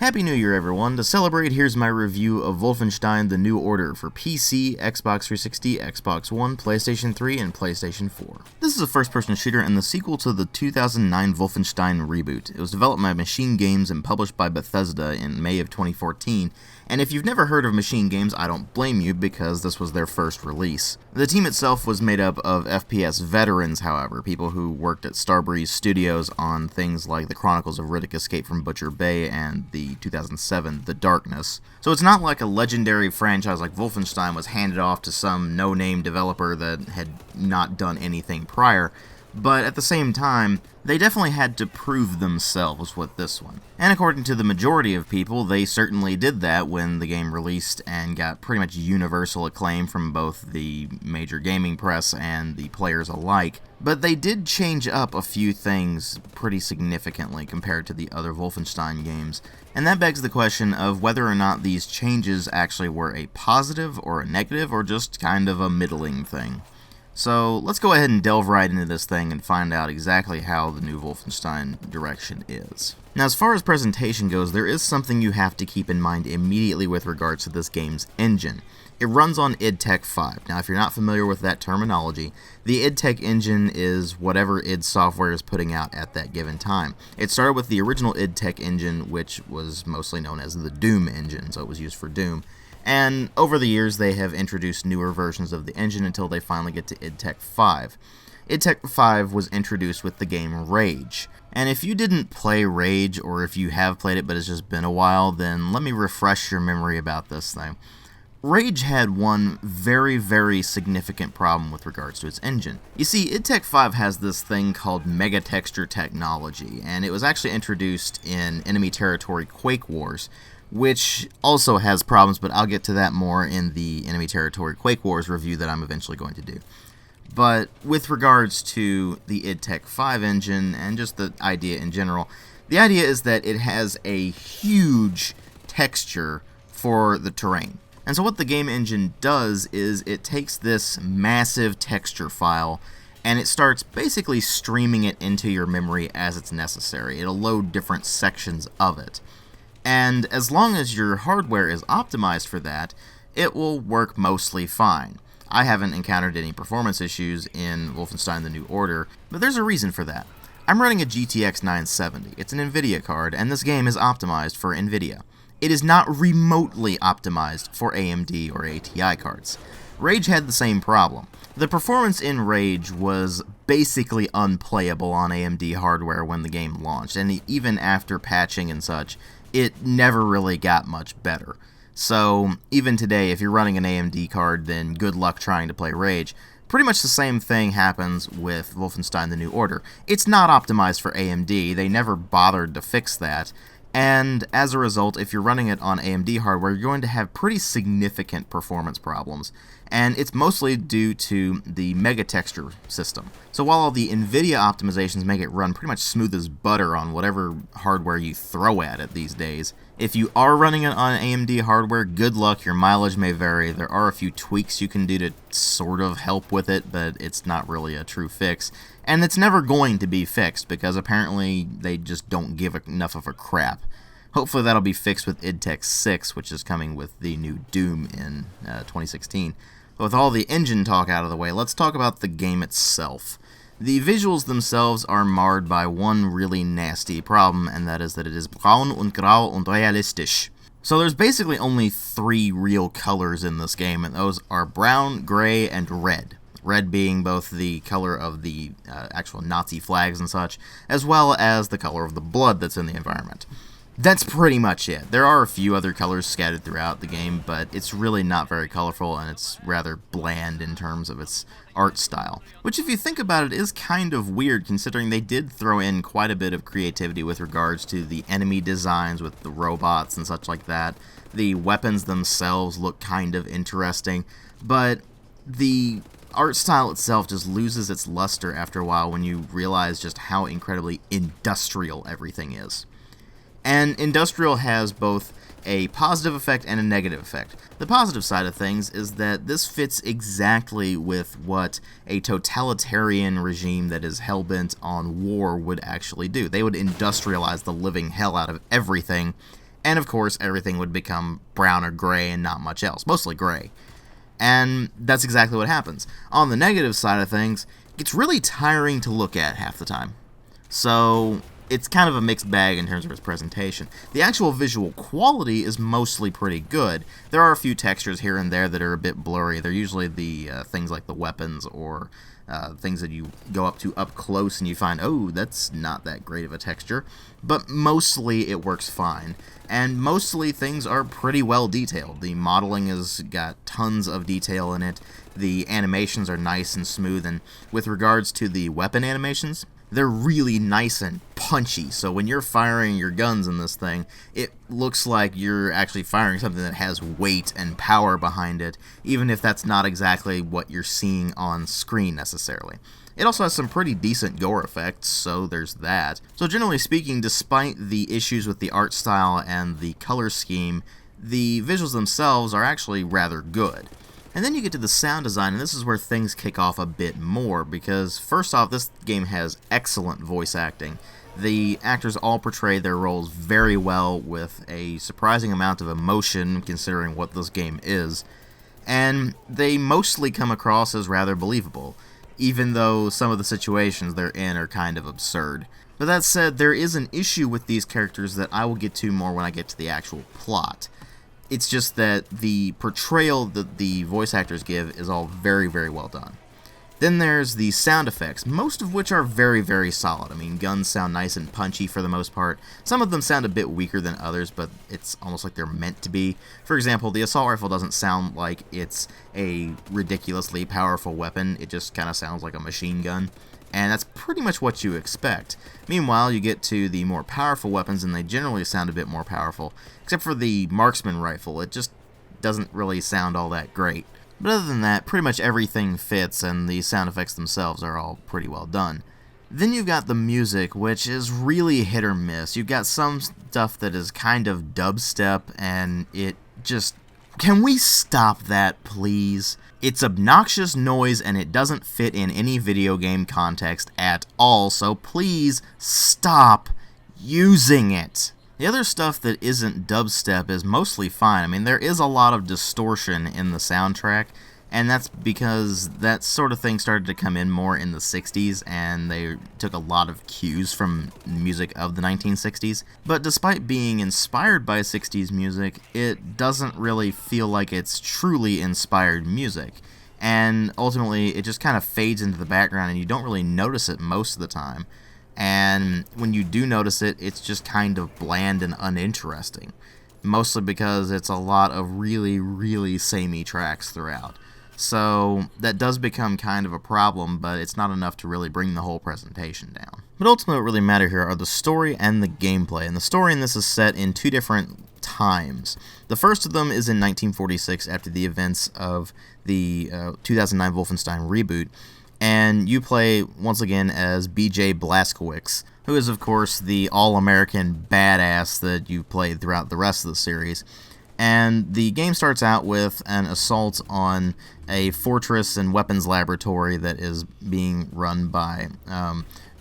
Happy New Year, everyone! To celebrate, here's my review of Wolfenstein: The New Order for PC, Xbox 360, Xbox One, PlayStation 3, and PlayStation 4. This is a first-person shooter and the sequel to the 2009 Wolfenstein reboot. It was developed by MachineGames and published by Bethesda in May of 2014, and if you've never heard of MachineGames, I don't blame you because this was their first release. The team itself was made up of FPS veterans, however, people who worked at Starbreeze Studios on things like the Chronicles of Riddick Escape from Butcher Bay and the 2007 The Darkness. So it's not like a legendary franchise like Wolfenstein was handed off to some no-name developer that had not done anything prior, but at the same time, they definitely had to prove themselves with this one. And according to the majority of people, they certainly did that when the game released and got pretty much universal acclaim from both the major gaming press and the players alike. But they did change up a few things pretty significantly compared to the other Wolfenstein games, and that begs the question of whether or not these changes actually were a positive or a negative or just kind of a middling thing. So let's go ahead and delve right into this thing and find out exactly how the new Wolfenstein direction is. Now, as far as presentation goes, there is something you have to keep in mind immediately with regards to this game's engine. It runs on id Tech 5. Now, if you're not familiar with that terminology, the id Tech engine is whatever id Software is putting out at that given time. It started with the original id Tech engine, which was mostly known as the Doom engine, so it was used for Doom. And over the years, they have introduced newer versions of the engine until they finally get to id Tech 5. id Tech 5 was introduced with the game Rage. And if you didn't play Rage, or if you have played it but it's just been a while, then let me refresh your memory about this thing. Rage had one very, very significant problem with regards to its engine. You see, id Tech 5 has this thing called Mega Texture technology, and it was actually introduced in Enemy Territory Quake Wars, which also has problems, but I'll get to that more in the Enemy Territory Quake Wars review that I'm eventually going to do. But with regards to the id Tech 5 engine and just the idea in general, the idea is that it has a huge texture for the terrain. And so what the game engine does is it takes this massive texture file and it starts basically streaming it into your memory as it's necessary. It'll load different sections of it. And as long as your hardware is optimized for that, it will work mostly fine. I haven't encountered any performance issues in Wolfenstein: The New Order, but there's a reason for that. I'm running a GTX 970. It's an NVIDIA card, and this game is optimized for NVIDIA. It is not remotely optimized for AMD or ATI cards. Rage had the same problem. The performance in Rage was basically unplayable on AMD hardware when the game launched, and even after patching and such, it never really got much better. So even today, if you're running an AMD card, then good luck trying to play Rage. Pretty much the same thing happens with Wolfenstein: The New Order. It's not optimized for AMD, they never bothered to fix that, and as a result, if you're running it on AMD hardware, you're going to have pretty significant performance problems, and it's mostly due to the Mega Texture system. So while all the NVIDIA optimizations make it run pretty much smooth as butter on whatever hardware you throw at it these days, if you are running it on AMD hardware, good luck, your mileage may vary. There are a few tweaks you can do to sort of help with it, but it's not really a true fix. And it's never going to be fixed, because apparently they just don't give enough of a crap. Hopefully that'll be fixed with id Tech 6, which is coming with the new Doom in 2016. But with all the engine talk out of the way, let's talk about the game itself. The visuals themselves are marred by one really nasty problem, and that is that it is braun und grau und realistisch. So there's basically only three real colors in this game, and those are brown, gray, and red. Red being both the color of the actual Nazi flags and such, as well as the color of the blood that's in the environment. That's pretty much it. There are a few other colors scattered throughout the game, but it's really not very colorful, and it's rather bland in terms of its art style. Which, if you think about it, is kind of weird, considering they did throw in quite a bit of creativity with regards to the enemy designs with the robots and such like that. The weapons themselves look kind of interesting, but the art style itself just loses its luster after a while when you realize just how incredibly industrial everything is. And industrial has both a positive effect and a negative effect. The positive side of things is that this fits exactly with what a totalitarian regime that is hell-bent on war would actually do. They would industrialize the living hell out of everything, And of course, everything would become brown or gray and not much else, mostly gray. And that's exactly what happens. On the negative side of things, it's really tiring to look at half the time. So it's kind of a mixed bag in terms of its presentation. The actual visual quality is mostly pretty good. There are a few textures here and there that are a bit blurry. They're usually the things like the weapons or things that you go up to up close and you find, oh, that's not that great of a texture. But mostly it works fine. And mostly things are pretty well detailed. The modeling has got tons of detail in it. The animations are nice and smooth. And with regards to the weapon animations, they're really nice and punchy. So when you're firing your guns in this thing, it looks like you're actually firing something that has weight and power behind it, even if that's not exactly what you're seeing on screen necessarily. It also has some pretty decent gore effects, so there's that. So generally speaking, despite the issues with the art style and the color scheme, the visuals themselves are actually rather good. And then you get to the sound design, and this is where things kick off a bit more, because first off, this game has excellent voice acting. The actors all portray their roles very well with a surprising amount of emotion considering what this game is, and they mostly come across as rather believable, even though some of the situations they're in are kind of absurd. But that said, there is an issue with these characters that I will get to more when I get to the actual plot. It's just that the portrayal that the voice actors give is all very, very well done. Then there's the sound effects, most of which are very, very solid. I mean, guns sound nice and punchy for the most part. Some of them sound a bit weaker than others, but it's almost like they're meant to be. For example, the assault rifle doesn't sound like it's a ridiculously powerful weapon. It just kind of sounds like a machine gun. And that's pretty much what you expect. Meanwhile, you get to the more powerful weapons, and they generally sound a bit more powerful. Except for the marksman rifle, it just doesn't really sound all that great. But other than that, pretty much everything fits, and the sound effects themselves are all pretty well done. Then you've got the music, which is really hit or miss. You've got some stuff that is kind of dubstep, and it just... Can we stop that, please? It's obnoxious noise, and it doesn't fit in any video game context at all, so please stop using it. The other stuff that isn't dubstep is mostly fine. I mean, there is a lot of distortion in the soundtrack, and that's because that sort of thing started to come in more in the 60s, and they took a lot of cues from music of the 1960s. But despite being inspired by 60s music, it doesn't really feel like it's truly inspired music. And ultimately, it just kind of fades into the background, and you don't really notice it most of the time. And when you do notice it, it's just kind of bland and uninteresting. Mostly because it's a lot of really, really samey tracks throughout. So that does become kind of a problem, but it's not enough to really bring the whole presentation down. But ultimately what really matter here are the story and the gameplay. And the story in this is set in two different times. The first of them is in 1946 after the events of the 2009 Wolfenstein reboot. And you play, once again, as B.J. Blazkowicz, who is, of course, the all-American badass that you've played throughout the rest of the series. And the game starts out with an assault on a fortress and weapons laboratory that is being run by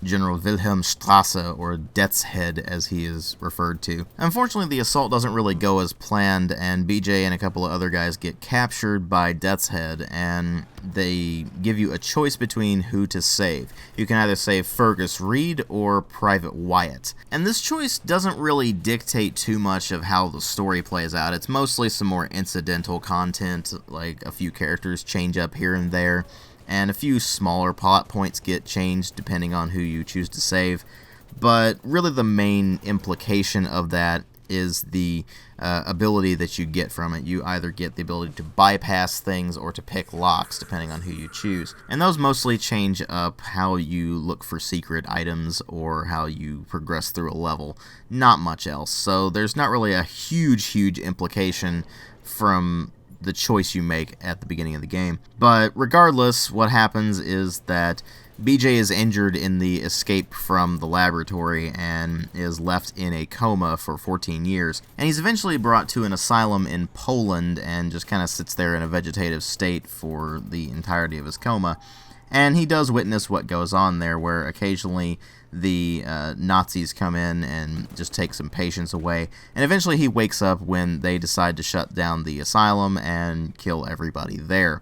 General Wilhelm Strasse, or Death's Head as he is referred to. Unfortunately, the assault doesn't really go as planned, and BJ and a couple of other guys get captured by Death's Head, and they give you a choice between who to save. You can either save Fergus Reed or Private Wyatt. And this choice doesn't really dictate too much of how the story plays out. It's mostly some more incidental content, like a few characters change up here and there, and a few smaller plot points get changed depending on who you choose to save. But really the main implication of that is the ability that you get from it. You either get the ability to bypass things or to pick locks depending on who you choose. And those mostly change up how you look for secret items or how you progress through a level. Not much else. So there's not really a huge implication from the choice you make at the beginning of the game. But regardless, what happens is that BJ is injured in the escape from the laboratory and is left in a coma for 14 years. And he's eventually brought to an asylum in Poland and just kind of sits there in a vegetative state for the entirety of his coma. And he does witness what goes on there, where occasionally the Nazis come in and just take some patients away. And eventually he wakes up when they decide to shut down the asylum and kill everybody there.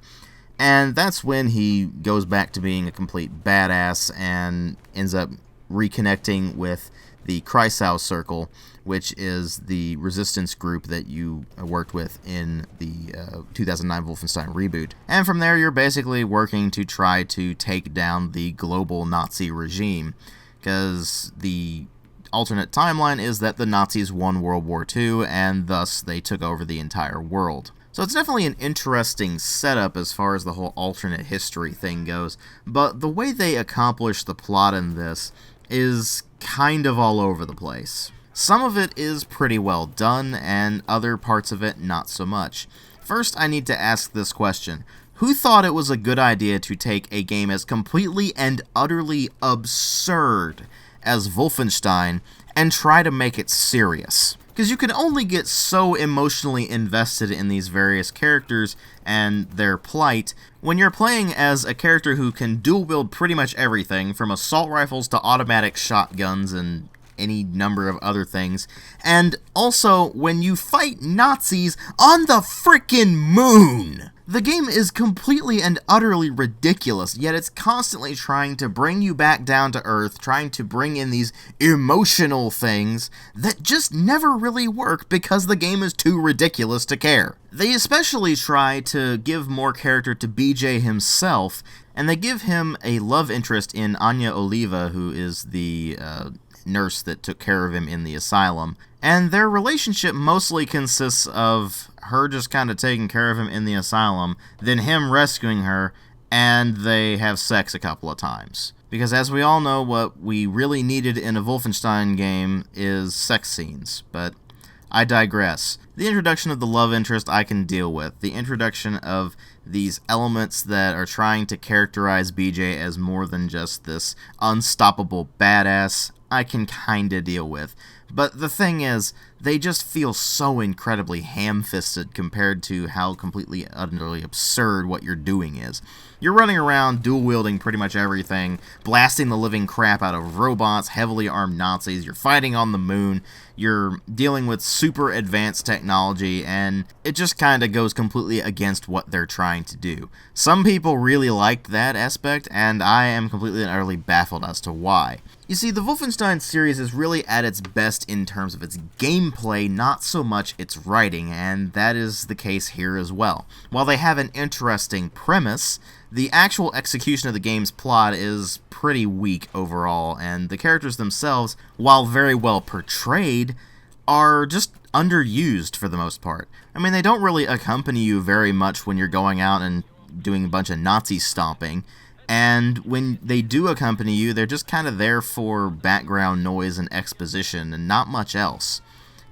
And that's when he goes back to being a complete badass and ends up reconnecting with the Kreisau Circle, which is the resistance group that you worked with in the 2009 Wolfenstein reboot. And from there, you're basically working to try to take down the global Nazi regime, because the alternate timeline is that the Nazis won World War II, and thus they took over the entire world. So it's definitely an interesting setup as far as the whole alternate history thing goes, but the way they accomplish the plot in this is kind of all over the place. Some of it is pretty well done, and other parts of it not so much. First, I need to ask this question. Who thought it was a good idea to take a game as completely and utterly absurd as Wolfenstein and try to make it serious? Because you can only get so emotionally invested in these various characters and their plight when you're playing as a character who can dual-wield pretty much everything, from assault rifles to automatic shotguns and any number of other things, and also when you fight Nazis on the frickin' moon! The game is completely and utterly ridiculous, yet it's constantly trying to bring you back down to earth, trying to bring in these emotional things that just never really work because the game is too ridiculous to care. They especially try to give more character to BJ himself, and they give him a love interest in Anya Oliva, who is the nurse that took care of him in the asylum. And their relationship mostly consists of her just kind of taking care of him in the asylum, then him rescuing her, and they have sex a couple of times. Because as we all know, what we really needed in a Wolfenstein game is sex scenes, but I digress. The introduction of the love interest I can deal with. The introduction of these elements that are trying to characterize BJ as more than just this unstoppable badass, I can kinda deal with. But the thing is, they just feel so incredibly ham-fisted compared to how completely, utterly absurd what you're doing is. You're running around dual-wielding pretty much everything, blasting the living crap out of robots, heavily armed Nazis, you're fighting on the moon, you're dealing with super advanced technology, and it just kinda goes completely against what they're trying to do. Some people really liked that aspect, and I am completely and utterly baffled as to why. You see, the Wolfenstein series is really at its best in terms of its gameplay, not so much its writing, and that is the case here as well. While they have an interesting premise, the actual execution of the game's plot is pretty weak overall, and the characters themselves, while very well portrayed, are just underused for the most part. I mean, they don't really accompany you very much when you're going out and doing a bunch of Nazi stomping, and when they do accompany you, they're just kind of there for background noise and exposition and not much else.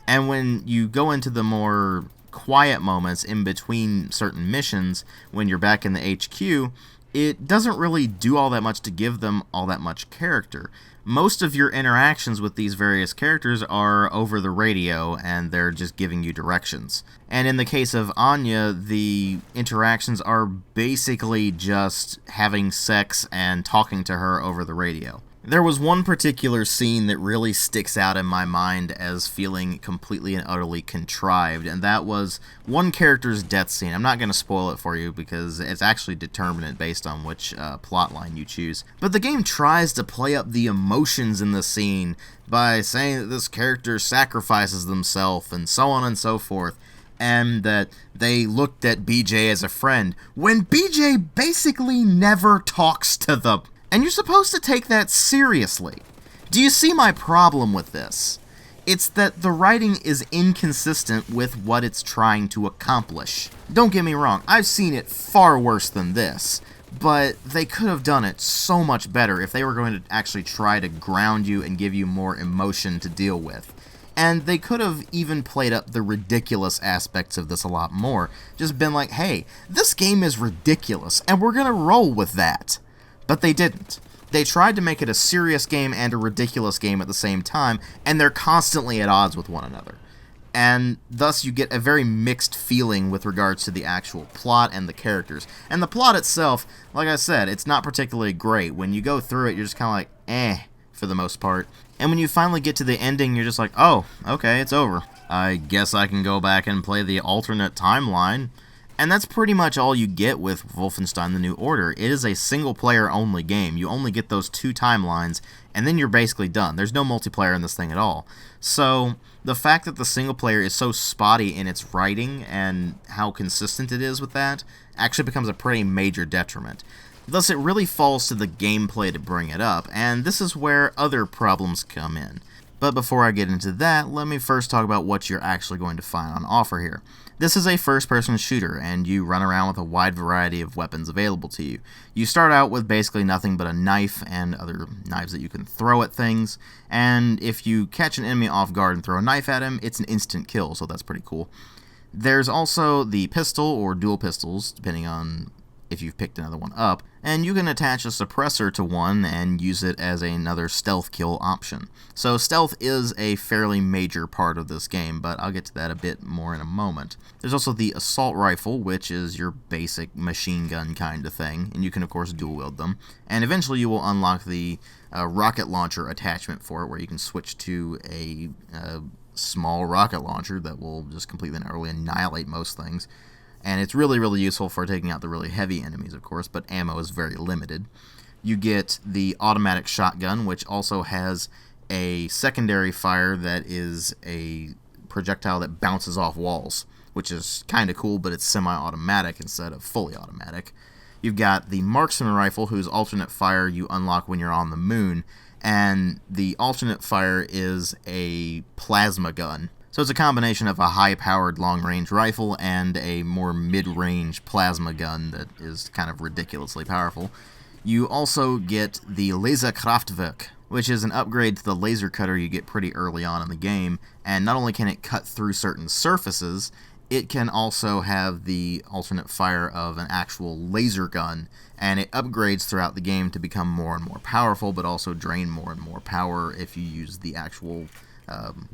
And when you go into the more quiet moments in between certain missions, when you're back in the HQ, it doesn't really do all that much to give them all that much character. Most of your interactions with these various characters are over the radio, and they're just giving you directions. And in the case of Anya, the interactions are basically just having sex and talking to her over the radio. There was one particular scene that really sticks out in my mind as feeling completely and utterly contrived, and that was one character's death scene. I'm not going to spoil it for you because it's actually determinate based on which plotline you choose. But the game tries to play up the emotions in the scene by saying that this character sacrifices themselves and so on and so forth, and that they looked at BJ as a friend, when BJ basically never talks to them. And you're supposed to take that seriously. Do you see my problem with this? It's that the writing is inconsistent with what it's trying to accomplish. Don't get me wrong, I've seen it far worse than this, but they could have done it so much better if they were going to actually try to ground you and give you more emotion to deal with. And they could have even played up the ridiculous aspects of this a lot more. Just been like, hey, this game is ridiculous, and we're gonna roll with that. But they didn't. They tried to make it a serious game and a ridiculous game at the same time, and they're constantly at odds with one another. and thus you get a very mixed feeling with regards to the actual plot and the characters. And the plot itself, like I said, it's not particularly great. When you go through it, you're just kind of like, for the most part. And when you finally get to the ending, you're just like, oh, okay, it's over. I guess I can go back and play the alternate timeline. And that's pretty much all you get with Wolfenstein: The New Order. It is a single-player only game. You only get those 2 timelines, and then you're basically done. There's no multiplayer in this thing at all. So the fact that the single player is so spotty in its writing and how consistent it is with that actually becomes a pretty major detriment. Thus, it really falls to the gameplay to bring it up, and this is where other problems come in. But before I get into that, let me first talk about what you're actually going to find on offer here. This is a first-person shooter, and you run around with a wide variety of weapons available to you. You start out with basically nothing but a knife and other knives that you can throw at things, and if you catch an enemy off guard and throw a knife at him, it's an instant kill, so that's pretty cool. There's also the pistol or dual pistols, depending on if you've picked another one up, and you can attach a suppressor to one and use it as another stealth kill option. So stealth is a fairly major part of this game, but I'll get to that a bit more in a moment. There's also the assault rifle, which is your basic machine gun kind of thing, and you can of course dual wield them, and eventually you will unlock the rocket launcher attachment for it, where you can switch to a small rocket launcher that will just completely and utterly annihilate most things. And it's really, really useful for taking out the really heavy enemies, of course, but ammo is very limited. You get the automatic shotgun, which also has a secondary fire that is a projectile that bounces off walls, which is kind of cool, but it's semi-automatic instead of fully automatic. You've got the marksman rifle, whose alternate fire you unlock when you're on the moon, and the alternate fire is a plasma gun. So it's a combination of a high-powered long-range rifle and a more mid-range plasma gun that is kind of ridiculously powerful. You also get the Laserkraftwerk, which is an upgrade to the laser cutter you get pretty early on in the game, and not only can it cut through certain surfaces, it can also have the alternate fire of an actual laser gun, and it upgrades throughout the game to become more and more powerful, but also drain more and more power if you use the actual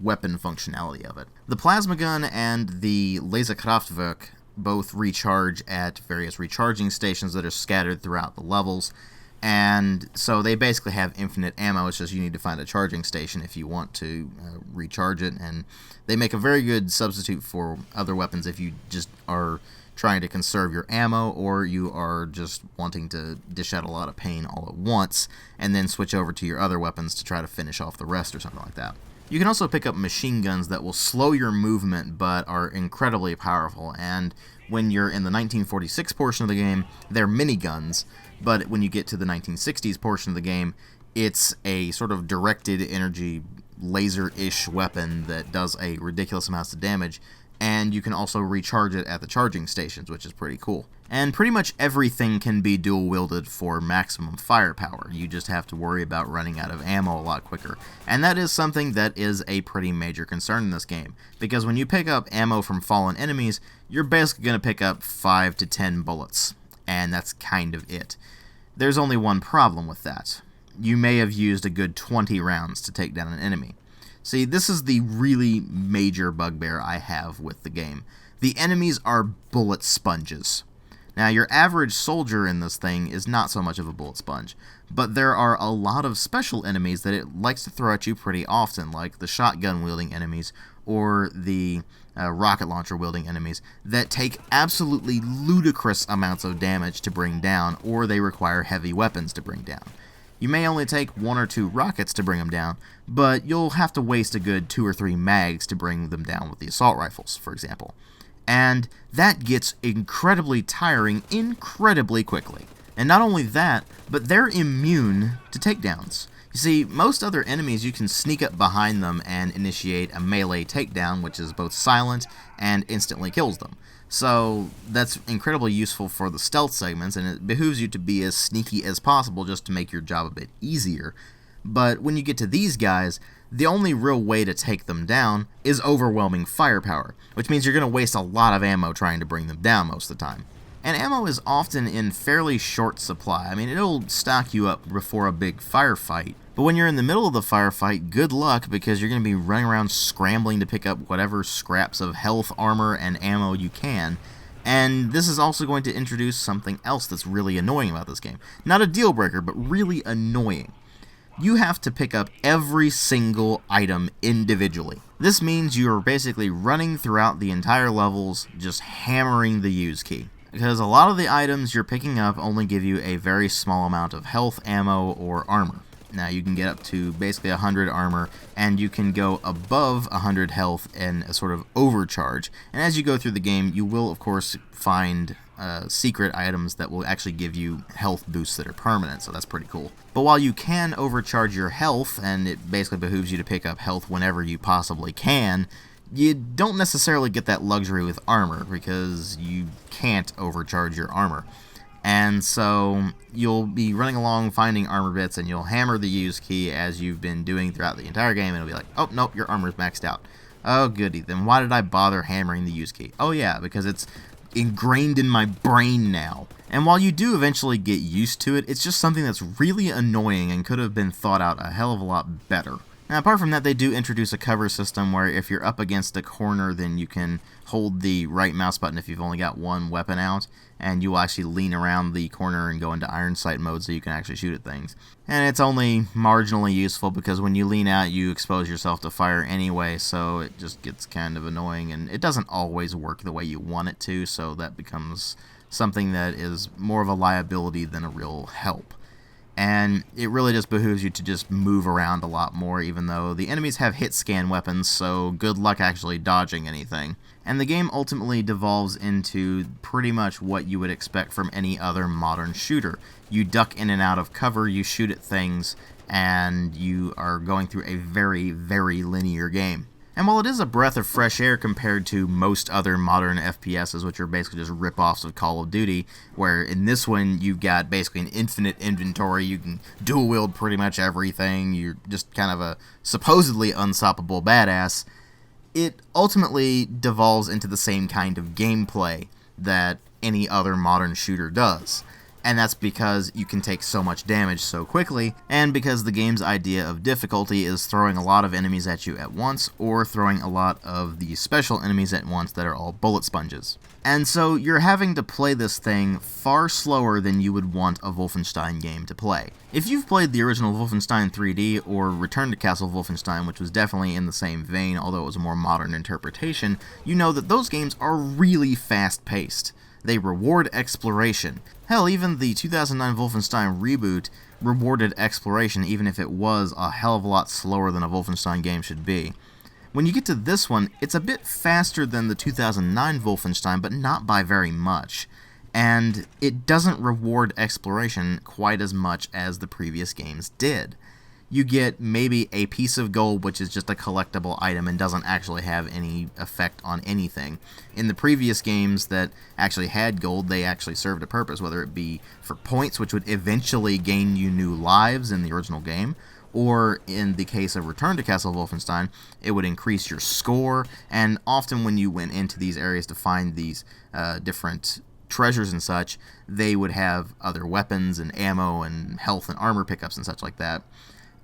weapon functionality of it. The plasma gun and the Laserkraftwerk both recharge at various recharging stations that are scattered throughout the levels, and so they basically have infinite ammo. It's just you need to find a charging station if you want to recharge it, and they make a very good substitute for other weapons if you just are trying to conserve your ammo, or you are just wanting to dish out a lot of pain all at once and then switch over to your other weapons to try to finish off the rest or something like that. You can also pick up machine guns that will slow your movement but are incredibly powerful, and when you're in the 1946 portion of the game, they're miniguns, but when you get to the 1960s portion of the game, it's a sort of directed energy laser-ish weapon that does a ridiculous amount of damage, and you can also recharge it at the charging stations, which is pretty cool. And pretty much everything can be dual-wielded for maximum firepower. You just have to worry about running out of ammo a lot quicker. And that is something that is a pretty major concern in this game, because when you pick up ammo from fallen enemies, you're basically going to pick up 5 to 10 bullets, and that's kind of it. There's only one problem with that. You may have used a good 20 rounds to take down an enemy. See, this is the really major bugbear I have with the game. The enemies are bullet sponges. Now, your average soldier in this thing is not so much of a bullet sponge, but there are a lot of special enemies that it likes to throw at you pretty often, like the shotgun-wielding enemies or the rocket launcher-wielding enemies that take absolutely ludicrous amounts of damage to bring down, or they require heavy weapons to bring down. You may only take 1 or 2 rockets to bring them down, but you'll have to waste a good 2 or 3 mags to bring them down with the assault rifles, for example. And that gets incredibly tiring incredibly quickly. And not only that, but they're immune to takedowns. You see, most other enemies you can sneak up behind them and initiate a melee takedown, which is both silent and instantly kills them. So that's incredibly useful for the stealth segments, and it behooves you to be as sneaky as possible just to make your job a bit easier. But when you get to these guys, the only real way to take them down is overwhelming firepower, which means you're going to waste a lot of ammo trying to bring them down most of the time. And ammo is often in fairly short supply. I mean, it'll stock you up before a big firefight, But when you're in the middle of the firefight, good luck, because you're going to be running around scrambling to pick up whatever scraps of health, armor, and ammo you can. And this is also going to introduce something else that's really annoying about this game. Not a deal breaker, but really annoying. You have to pick up every single item individually. This means you are basically running throughout the entire levels, just hammering the use key. Because a lot of the items you're picking up only give you a very small amount of health, ammo, or armor. Now you can get up to basically 100 armor, and you can go above 100 health in a sort of overcharge. And as you go through the game, you will of course find secret items that will actually give you health boosts that are permanent, so that's pretty cool. But while you can overcharge your health, and it basically behooves you to pick up health whenever you possibly can, you don't necessarily get that luxury with armor, because you can't overcharge your armor. And so you'll be running along finding armor bits, and you'll hammer the use key as you've been doing throughout the entire game, and it'll be like, oh, nope, your armor's maxed out. Oh, goody, then why did I bother hammering the use key? Oh yeah, because it's ingrained in my brain now. And while you do eventually get used to it, it's just something that's really annoying and could have been thought out a hell of a lot better. Now, apart from that, they do introduce a cover system where if you're up against a corner, then you can hold the right mouse button if you've only got one weapon out, and you will actually lean around the corner and go into iron sight mode so you can actually shoot at things. And it's only marginally useful because when you lean out, you expose yourself to fire anyway, so it just gets kind of annoying, and it doesn't always work the way you want it to, so that becomes something that is more of a liability than a real help. And it really just behooves you to just move around a lot more, even though the enemies have hit scan weapons, so good luck actually dodging anything. And the game ultimately devolves into pretty much what you would expect from any other modern shooter. You duck in and out of cover, you shoot at things, and you are going through a very, very linear game. And while it is a breath of fresh air compared to most other modern FPSs, which are basically just rip-offs of Call of Duty, where in this one you've got basically an infinite inventory, you can dual-wield pretty much everything, you're just kind of a supposedly unstoppable badass, it ultimately devolves into the same kind of gameplay that any other modern shooter does. And that's because you can take so much damage so quickly, and because the game's idea of difficulty is throwing a lot of enemies at you at once, or throwing a lot of the special enemies at once that are all bullet sponges. And so you're having to play this thing far slower than you would want a Wolfenstein game to play. If you've played the original Wolfenstein 3D, or Return to Castle Wolfenstein, which was definitely in the same vein, although it was a more modern interpretation, you know that those games are really fast-paced. They reward exploration. Hell, even the 2009 Wolfenstein reboot rewarded exploration, even if it was a hell of a lot slower than a Wolfenstein game should be. When you get to this one, it's a bit faster than the 2009 Wolfenstein, but not by very much. And it doesn't reward exploration quite as much as the previous games did. You get maybe a piece of gold, which is just a collectible item and doesn't actually have any effect on anything. In the previous games that actually had gold, they actually served a purpose, whether it be for points, which would eventually gain you new lives in the original game, or in the case of Return to Castle Wolfenstein, it would increase your score, and often when you went into these areas to find these different treasures and such, they would have other weapons and ammo and health and armor pickups and such like that.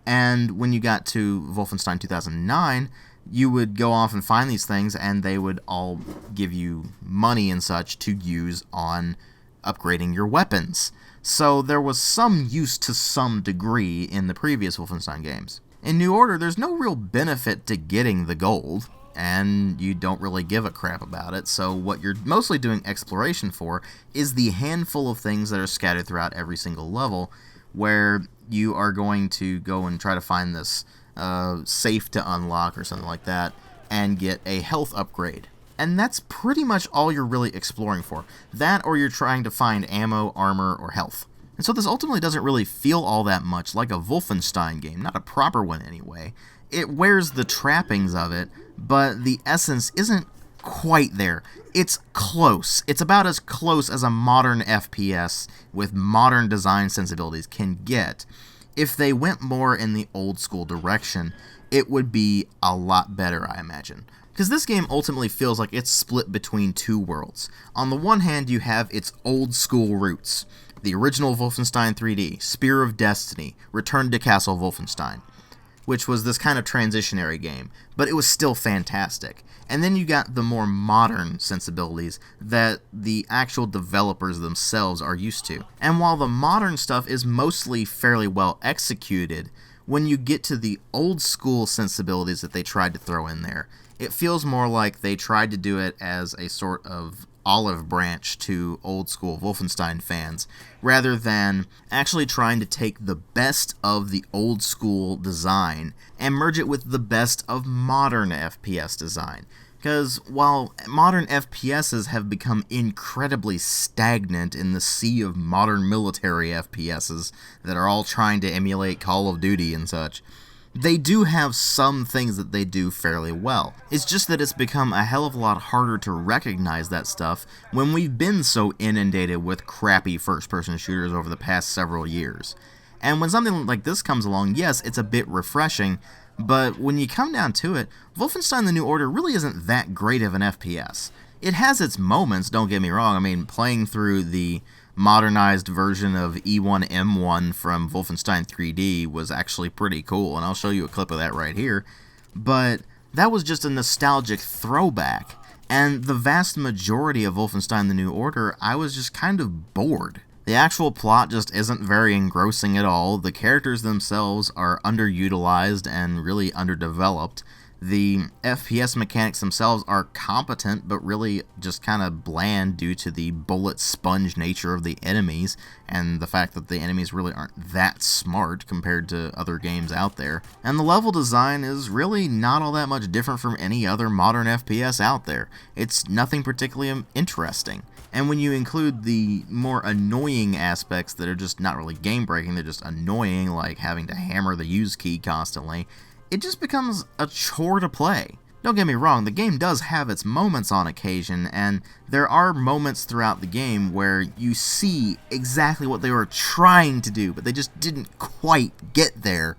And when you got to Wolfenstein 2009, you would go off and find these things, and they would all give you money and such to use on upgrading your weapons. So there was some use to some degree in the previous Wolfenstein games. In New Order, there's no real benefit to getting the gold, and you don't really give a crap about it, so what you're mostly doing exploration for is the handful of things that are scattered throughout every single level, where you are going to go and try to find this safe to unlock or something like that, and get a health upgrade. And that's pretty much all you're really exploring for. That, or you're trying to find ammo, armor, or health. And so this ultimately doesn't really feel all that much like a Wolfenstein game, not a proper one anyway. It wears the trappings of it, but the essence isn't quite there. It's close. It's about as close as a modern FPS with modern design sensibilities can get. If they went more in the old school direction, it would be a lot better, I imagine. Because this game ultimately feels like it's split between two worlds. On the one hand, you have its old school roots, the original Wolfenstein 3D, Spear of Destiny, Return to Castle Wolfenstein, which was this kind of transitionary game, but it was still fantastic. And then you got the more modern sensibilities that the actual developers themselves are used to. And while the modern stuff is mostly fairly well executed, when you get to the old school sensibilities that they tried to throw in there, it feels more like they tried to do it as a sort of olive branch to old school Wolfenstein fans, rather than actually trying to take the best of the old school design and merge it with the best of modern FPS design. Because while modern FPSs have become incredibly stagnant in the sea of modern military FPSs that are all trying to emulate Call of Duty and such, they do have some things that they do fairly well. It's just that it's become a hell of a lot harder to recognize that stuff when we've been so inundated with crappy first-person shooters over the past several years. And when something like this comes along, yes, it's a bit refreshing, but when you come down to it, Wolfenstein: The New Order really isn't that great of an FPS. It has its moments, don't get me wrong. I mean, playing through the modernized version of E1M1 from Wolfenstein 3D was actually pretty cool, and I'll show you a clip of that right here. But that was just a nostalgic throwback, and the vast majority of Wolfenstein: The New Order, I was just kind of bored. The actual plot just isn't very engrossing at all. The characters themselves are underutilized and really underdeveloped. The FPS mechanics themselves are competent, but really just kind of bland due to the bullet sponge nature of the enemies, and the fact that the enemies really aren't that smart compared to other games out there. And the level design is really not all that much different from any other modern FPS out there. It's nothing particularly interesting. And when you include the more annoying aspects that are just not really game-breaking, they're just annoying, like having to hammer the use key constantly, it just becomes a chore to play. Don't get me wrong, the game does have its moments on occasion, and there are moments throughout the game where you see exactly what they were trying to do, but they just didn't quite get there.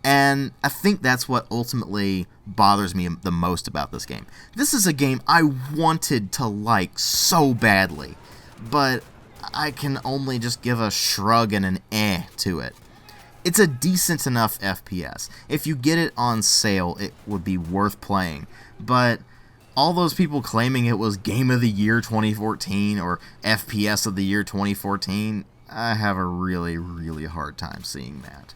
And I think that's what ultimately bothers me the most about this game. This is a game I wanted to like so badly, but I can only just give a shrug and an to it. It's a decent enough FPS. If you get it on sale, it would be worth playing. But all those people claiming it was Game of the Year 2014 or FPS of the Year 2014, I have a really, really hard time seeing that.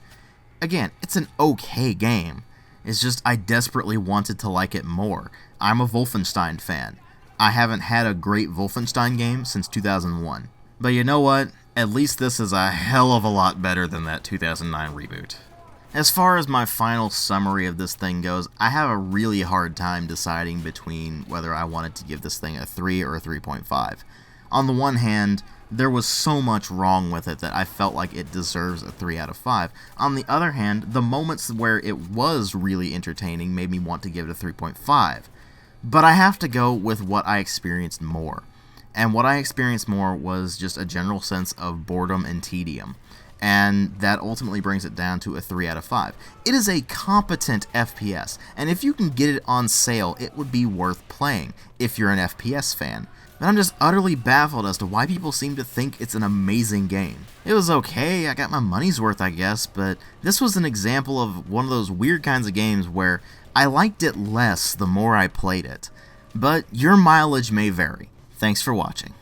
Again, it's an okay game. It's just I desperately wanted to like it more. I'm a Wolfenstein fan. I haven't had a great Wolfenstein game since 2001. But you know what? At least this is a hell of a lot better than that 2009 reboot. As far as my final summary of this thing goes, I have a really hard time deciding between whether I wanted to give this thing a 3 or a 3.5. On the one hand, there was so much wrong with it that I felt like it deserves a 3 out of 5. On the other hand, the moments where it was really entertaining made me want to give it a 3.5. But I have to go with what I experienced more. And what I experienced more was just a general sense of boredom and tedium. And that ultimately brings it down to a 3 out of 5. It is a competent FPS, and if you can get it on sale, it would be worth playing, if you're an FPS fan. But I'm just utterly baffled as to why people seem to think it's an amazing game. It was okay, I got my money's worth I guess, but this was an example of one of those weird kinds of games where I liked it less the more I played it. But your mileage may vary. Thanks for watching.